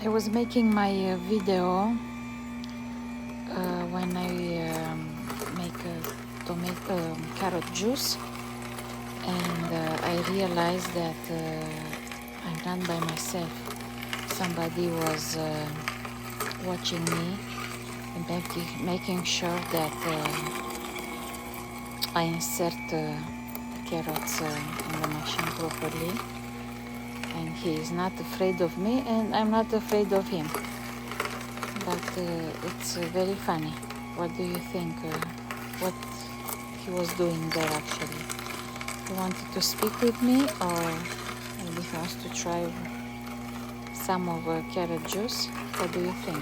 I was making my video when I make a tomato carrot juice, and I realized that I'm not by myself. Somebody was watching me and making sure that I insert the carrots in the machine properly. And he is not afraid of me, and I'm not afraid of him. But it's very funny. What do you think? What he was doing there actually? He wanted to speak with me, or maybe he wants to try some of carrot juice? What do you think?